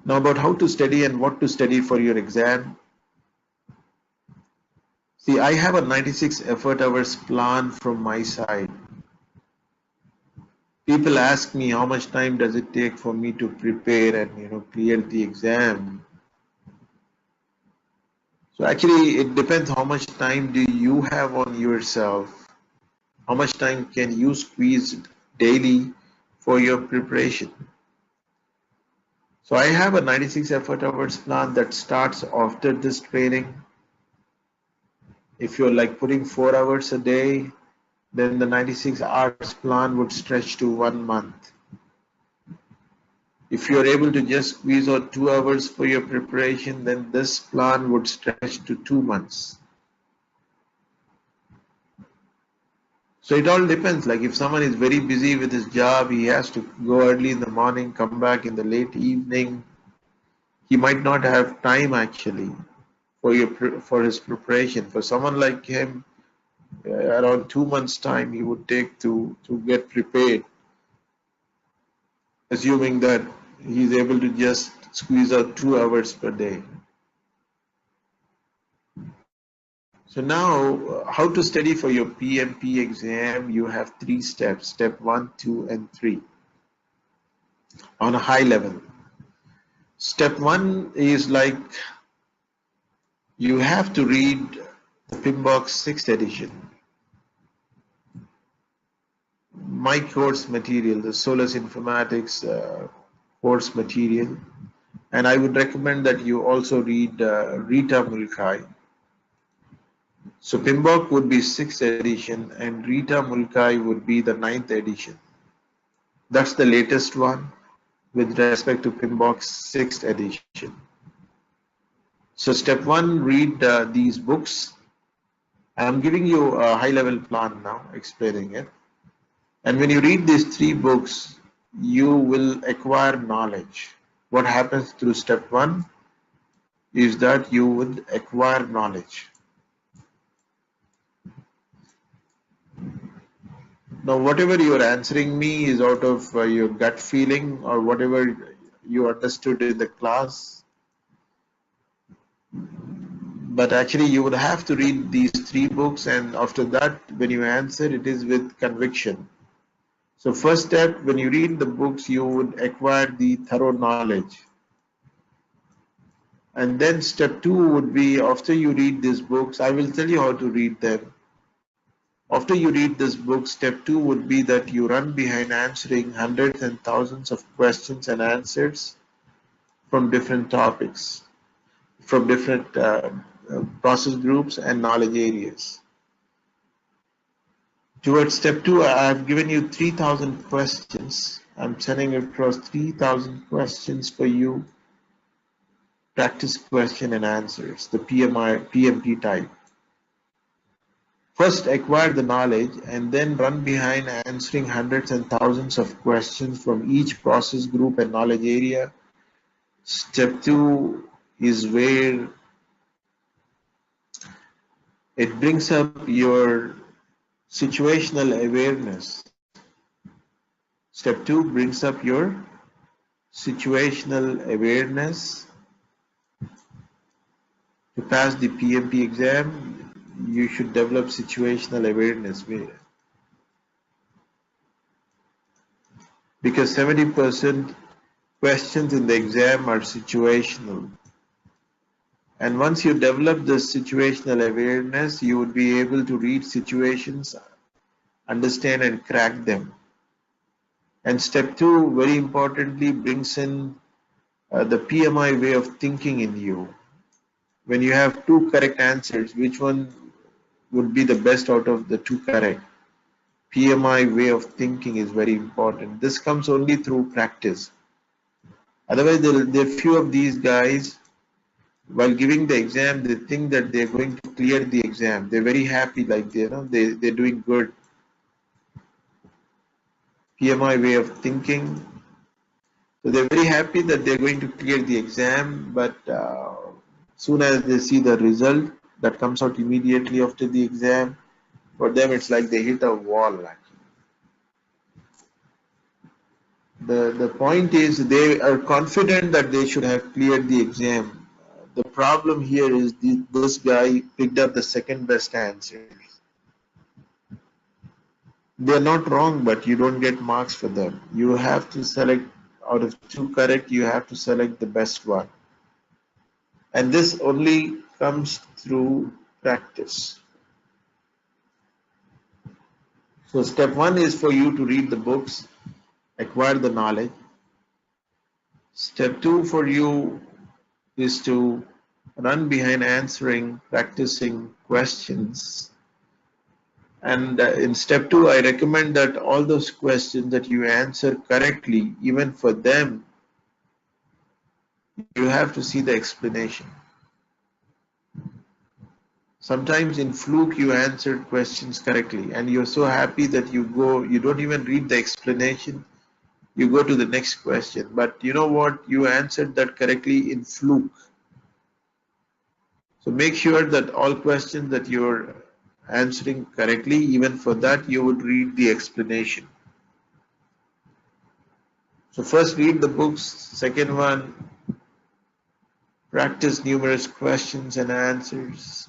Now about how to study and what to study for your exam. See, I have a 96 effort hours plan from my side. People ask me how much time does it take for me to prepare and clear the exam. So actually it depends how much time do you have on yourself. How much time can you squeeze daily for your preparation? So I have a 96 effort hours plan that starts after this training. If you're like putting 4 hours a day, then the 96 hours plan would stretch to 1 month. If you're able to just squeeze out 2 hours for your preparation, then this plan would stretch to 2 months. So it all depends. Like if someone is very busy with his job, he has to go early in the morning, come back in the late evening. He might not have time actually for his preparation. For someone like him, around 2 months' time he would take to get prepared, assuming that he's able to just squeeze out 2 hours per day. So now, how to study for your PMP exam? You have 3 steps: step 1, 2, and 3 on a high level. Step 1 is like you have to read the PMBOK 6th edition, my course material, the Solus Informatics course material, and I would recommend that you also read Rita Mulkai. So PMBOK would be 6th edition and Rita Mulkai would be the 9th edition. That's the latest one with respect to PMBOK 6th edition. So step 1, read these books. I'm giving you a high level plan now, explaining it. And when you read these 3 books, you will acquire knowledge. What happens through step 1 is that you would acquire knowledge. Now, whatever you are answering me is out of your gut feeling or whatever you understood in the class. But actually, you would have to read these 3 books, and after that, when you answer, it is with conviction. So first step, when you read the books, you would acquire the thorough knowledge. And then step 2 would be, after you read these books, I will tell you how to read them. After you read this book, step 2 would be that you run behind answering hundreds and thousands of questions and answers from different topics, from different process groups and knowledge areas. Towards step 2, I have given you 3,000 questions. I'm sending across 3,000 questions for you, practice question and answers, the PMI-PMP type. First, acquire the knowledge and then run behind answering hundreds and thousands of questions from each process group and knowledge area. Step 2 is where it brings up your situational awareness. Step 2 brings up your situational awareness. To pass the PMP exam, you should develop situational awareness, because 70% questions in the exam are situational. And once you develop this situational awareness, you would be able to read situations, understand and crack them. And step 2, very importantly, brings in the PMI way of thinking in you. When you have 2 correct answers, which one would be the best out of the 2 correct? PMI way of thinking is very important. This comes only through practice. Otherwise, there are few of these guys, while giving the exam, they think that they're going to clear the exam. They're very happy, like they're doing good. PMI way of thinking. So they're very happy that they're going to clear the exam, but soon as they see the result that comes out immediately after the exam, for them it's like they hit a wall. Actually. The point is they are confident that they should have cleared the exam. The problem here is this guy picked up the second best answers. They are not wrong, but you don't get marks for them. You have to select out of two correct, you have to select the best one. And this only comes through practice. So step one is for you to read the books, acquire the knowledge. Step two for you is to run behind answering, practicing questions. And in step two, I recommend that all those questions that you answer correctly, even for them, you have to see the explanation. Sometimes in fluke you answered questions correctly and you're so happy that you don't even read the explanation, you go to the next question. But you know what? You answered that correctly in fluke. So make sure that all questions that you're answering correctly, even for that you would read the explanation. So first read the books, second one, practice numerous questions and answers.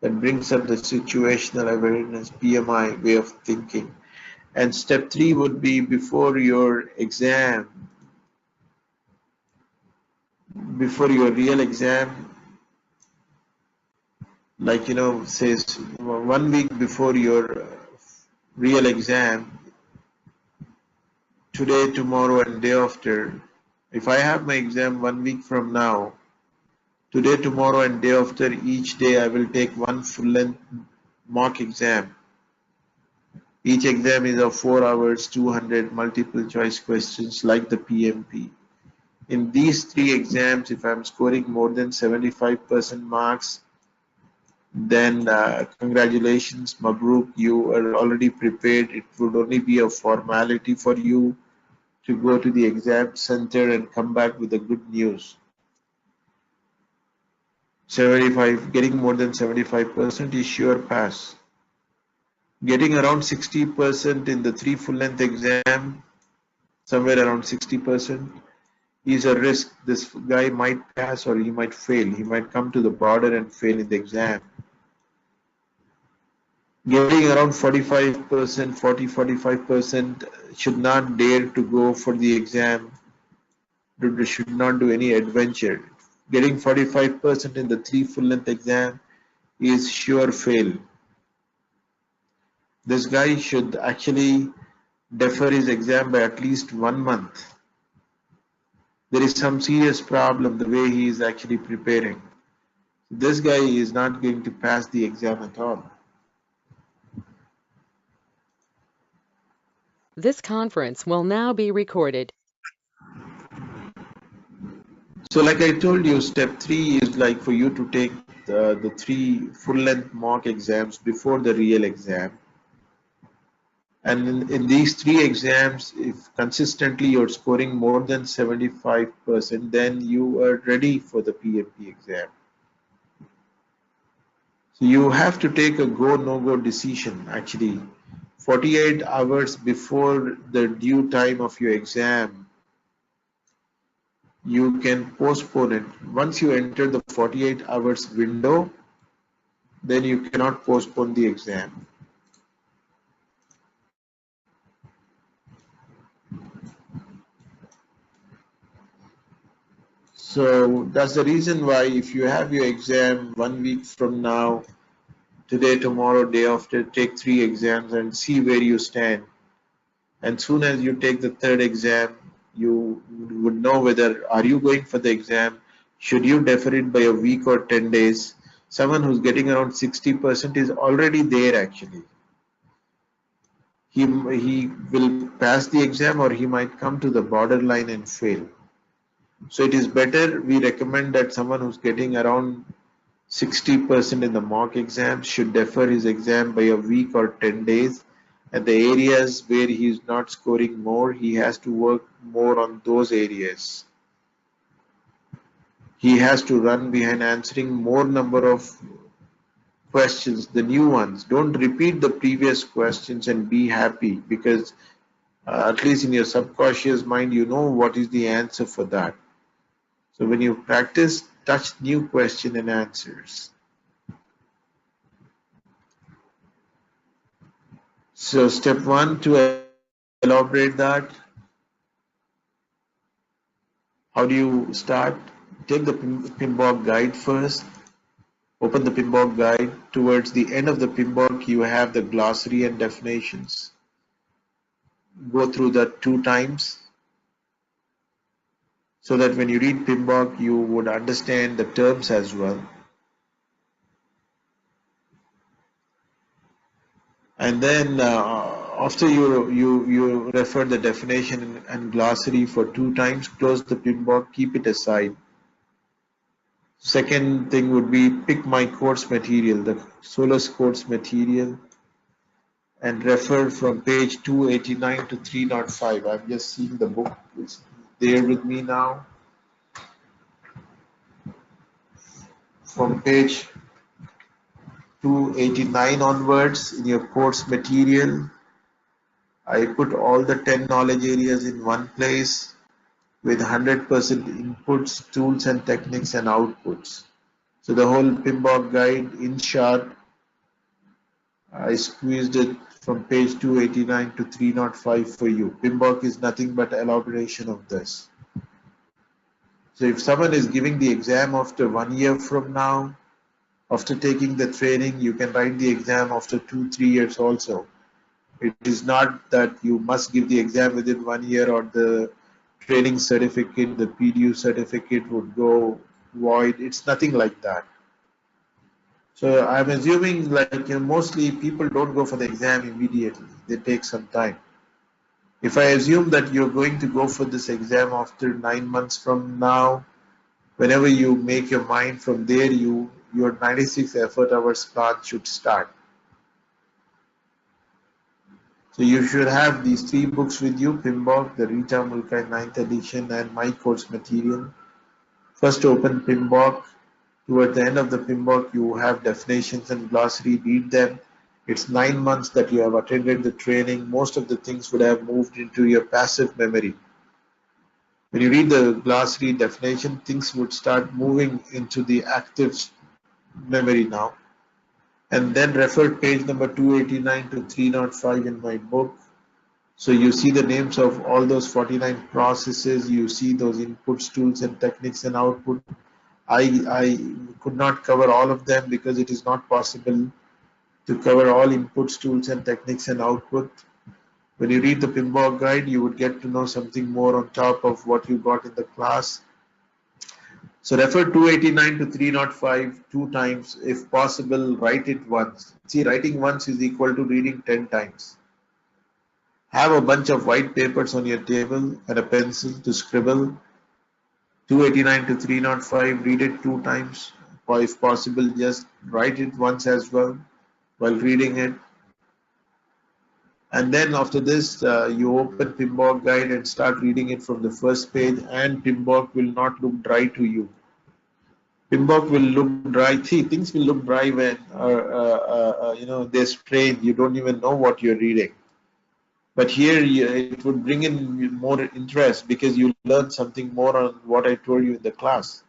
That brings up the situational awareness, PMI way of thinking. And step three would be before your exam, before your real exam, like says 1 week before your real exam, today, tomorrow, and day after. If I have my exam 1 week from now, today, tomorrow, and day after, each day I will take one full-length mock exam. Each exam is of 4 hours, 200 multiple choice questions like the PMP. In these three exams, if I'm scoring more than 75% marks, then congratulations, Mabruk, you are already prepared. It would only be a formality for you to go to the exam center and come back with the good news. getting more than 75% is sure pass. Getting around 60% in the three full-length exam, somewhere around 60%, is a risk. This guy might pass or he might fail. He might come to the border and fail in the exam. Getting around 45%, 45% should not dare to go for the exam, should not do any adventure. Getting 45% in the three full-length exam is sure fail. This guy should actually defer his exam by at least 1 month. There is some serious problem the way he is actually preparing. This guy is not going to pass the exam at all. This conference will now be recorded. So like I told you, step 3 is like for you to take the 3 full-length mock exams before the real exam. And in these 3 exams, if consistently you're scoring more than 75%, then you are ready for the PMP exam. So you have to take a go, no-go decision actually. 48 hours before the due time of your exam, you can postpone it. Once you enter the 48 hours window, then you cannot postpone the exam. So that's the reason why if you have your exam 1 week from now, today, tomorrow, day after, take 3 exams and see where you stand. And soon as you take the 3rd exam, you would know whether are you going for the exam, should you defer it by a week or 10 days. Someone who's getting around 60% is already there actually. He will pass the exam or he might come to the borderline and fail. So it is better, we recommend that someone who's getting around 60% in the mock exam should defer his exam by a week or 10 days. And the areas where he is not scoring more, he has to work more on those areas. He has to run behind answering more number of questions, the new ones. Don't repeat the previous questions and be happy, because At least in your subconscious mind, you know what is the answer for that. So when you practice, touch new question and answers. So step one, to elaborate that, how do you start? Take the PMBOK guide first. Open the PMBOK guide. Towards the end of the PMBOK, you have the glossary and definitions. Go through that 2 times so that when you read PMBOK, you would understand the terms as well. And then after you refer the definition and glossary for 2 times, close the PMBOK, keep it aside. Second thing would be pick my course material, the Solus course material, and refer from page 289 to 305. I'm just seeing the book is there with me now. From page 289 onwards in your course material, I put all the 10 knowledge areas in one place with 100% inputs, tools and techniques and outputs. So the whole PMBOK guide, in short, I squeezed it from page 289 to 305 for you. PMBOK is nothing but elaboration of this. So if someone is giving the exam after 1 year from now, after taking the training, you can write the exam after 2-3 years also. It is not that you must give the exam within 1 year or the training certificate, the PDU certificate would go void. It's nothing like that. So I'm assuming like mostly people don't go for the exam immediately. They take some time. If I assume that you're going to go for this exam after 9 months from now, whenever you make your mind from there, your 96 effort hours plan should start. So you should have these 3 books with you: PMBOK, the Rita Mulkai 9th edition, and my course material. First open PMBOK. Toward the end of the PMBOK, you have definitions and glossary. Read them. It's 9 months that you have attended the training. Most of the things would have moved into your passive memory. When you read the glossary definition, things would start moving into the active memory now. And then refer page number 289 to 305 in my book. So you see the names of all those 49 processes, you see those inputs, tools and techniques and output. I could not cover all of them because it is not possible to cover all inputs, tools and techniques and output. When you read the PMBOK guide, you would get to know something more on top of what you got in the class. So refer 289 to 305 2 times. If possible, write it once. See, writing once is equal to reading 10 times. Have a bunch of white papers on your table and a pencil to scribble. 289 to 305, read it 2 times. Or if possible, just write it once as well while reading it. And then after this, you open PMBOK guide and start reading it from the first page, and PMBOK will not look dry to you. PMBOK will look dry. See, things will look dry when they're strained. You don't even know what you're reading. But here it would bring in more interest because you learn something more on what I told you in the class.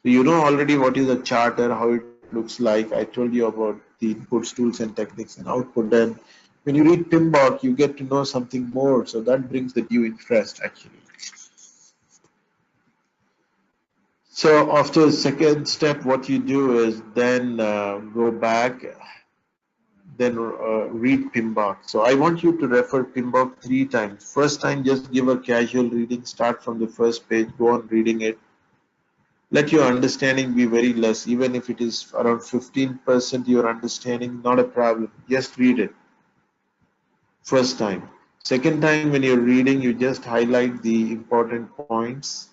So you know already what is a charter, how it looks like. I told you about the inputs, tools and techniques and output. And when you read PMBOK, you get to know something more. So that brings the due interest actually. So after the second step, what you do is then go back, then read PMBOK. So I want you to refer PMBOK 3 times. First time, just give a casual reading, start from the first page, go on reading it. Let your understanding be very less, even if it is around 15% your understanding, not a problem. Just read it. First time. Second time, when you're reading, you just highlight the important points.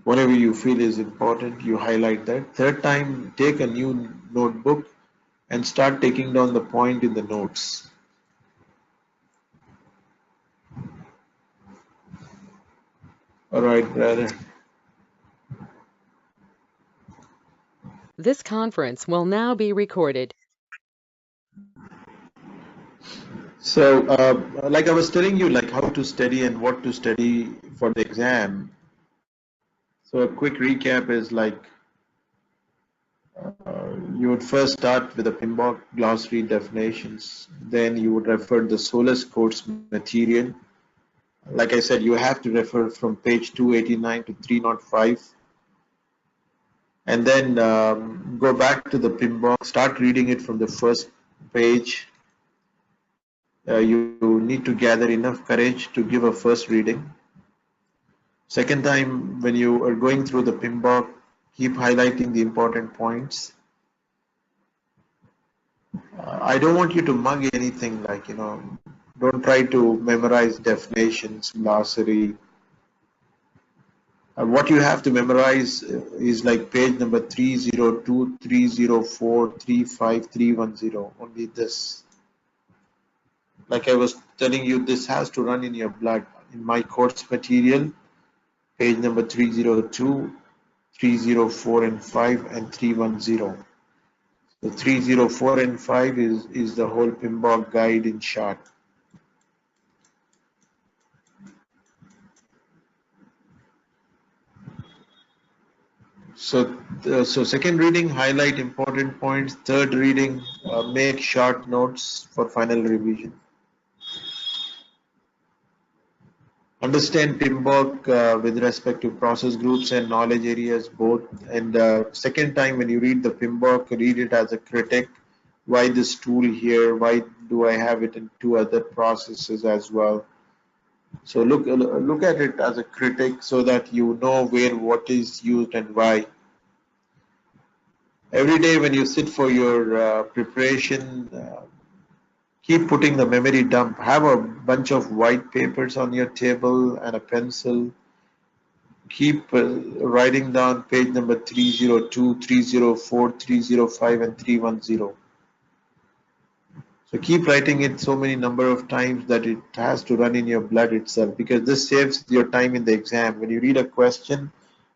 Whatever you feel is important, you highlight that. Third time, take a new notebook and start taking down the point in the notes. All right, brother. This conference will now be recorded. So, like I was telling you, like how to study and what to study for the exam. So, a quick recap is like you would first start with the PMBOK glossary definitions. Then you would refer the Solus course material. Like I said, you have to refer from page 289 to 305. And then go back to the PMBOK, start reading it from the first page. You need to gather enough courage to give a first reading. Second time, when you are going through the PMBOK, keep highlighting the important points. I don't want you to mug anything like, don't try to memorize definitions, glossary. What you have to memorize is like page number 302, 304, 35, 310. Only this. Like I was telling you, this has to run in your blood. In my course material, page number 302, 304 and 5 and 310. The 304 and 5 is the whole PMBOK guide in short. So second reading, highlight important points. Third reading, make short notes for final revision. Understand PMBOK with respect to process groups and knowledge areas both. And second time when you read the PMBOK, read it as a critic. Why this tool here? Why do I have it in two other processes as well? So look at it as a critic so that you know where what is used and why. Every day when you sit for your preparation, keep putting the memory dump. Have a bunch of white papers on your table and a pencil. Keep writing down page number 302, 304, 305 and 310. So keep writing it so many number of times that it has to run in your blood itself, because this saves your time in the exam. When you read a question,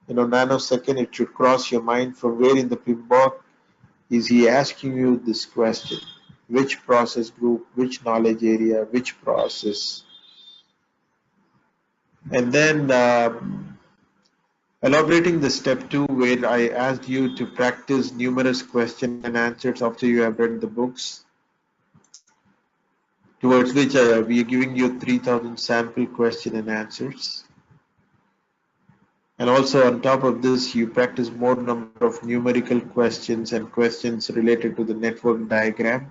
nanosecond, it should cross your mind from where in the PMBOK is he asking you this question. Which process group, which knowledge area, which process. And then elaborating the step 2 where I asked you to practice numerous question and answers after you have read the books, towards which we are giving you 3000 sample question and answers. And also on top of this, you practice more number of numerical questions and questions related to the network diagram.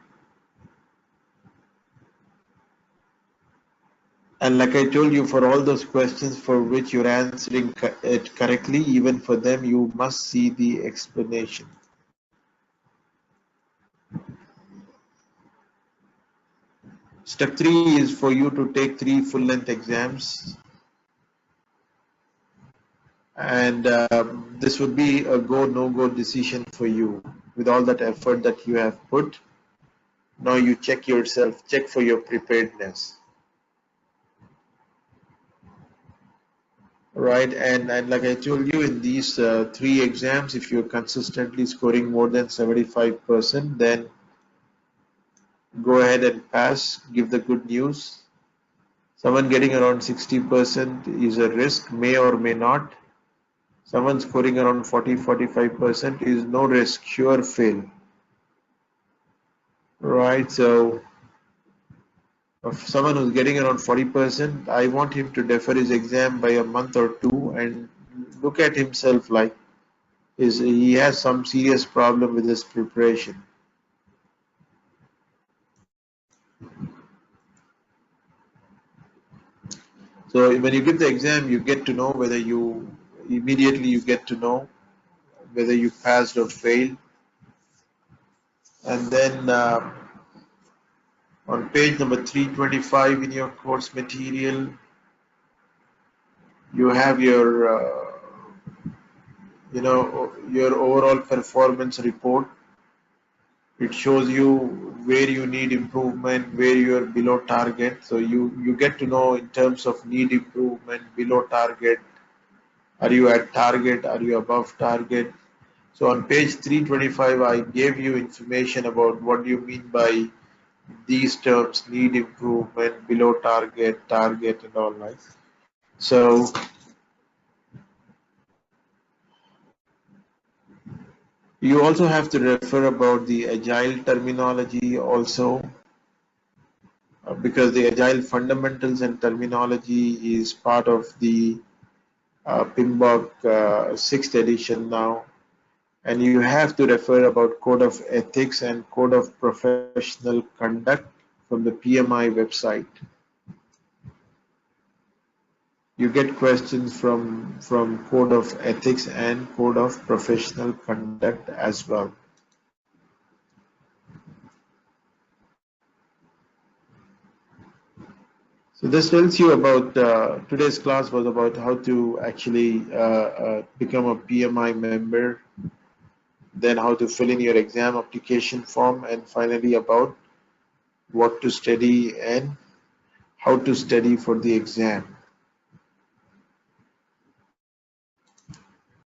And like I told you, for all those questions for which you're answering it correctly, even for them, you must see the explanation. Step 3 is for you to take 3 full-length exams. And this would be a go, no-go decision for you. With all that effort that you have put, now you check yourself, check for your preparedness. Right, and like I told you, in these 3 exams, if you're consistently scoring more than 75%, then go ahead and pass, give the good news. Someone getting around 60% is a risk, may or may not. Someone scoring around 40-45% is no risk, sure fail. Right, so if someone who's getting around 40%, I want him to defer his exam by a month or 2 and look at himself like he has some serious problem with his preparation. So when you give the exam, you get to know whether you get to know whether you passed or failed. And then on page number 325 in your course material, you have your your overall performance report. It shows you where you need improvement, where you are below target. So you get to know in terms of need improvement, below target, are you at target, are you above target. So on page 325, I gave you information about what do you mean by these terms: need improvement, below target, target, and all, right? So you also have to refer about the agile terminology also, because the agile fundamentals and terminology is part of the PMBOK 6th edition now, and you have to refer about code of ethics and code of professional conduct from the PMI website. You get questions from code of ethics and code of professional conduct as well. So this tells you about, today's class was about how to actually become a PMI member, then how to fill in your exam application form, and finally about what to study and how to study for the exam.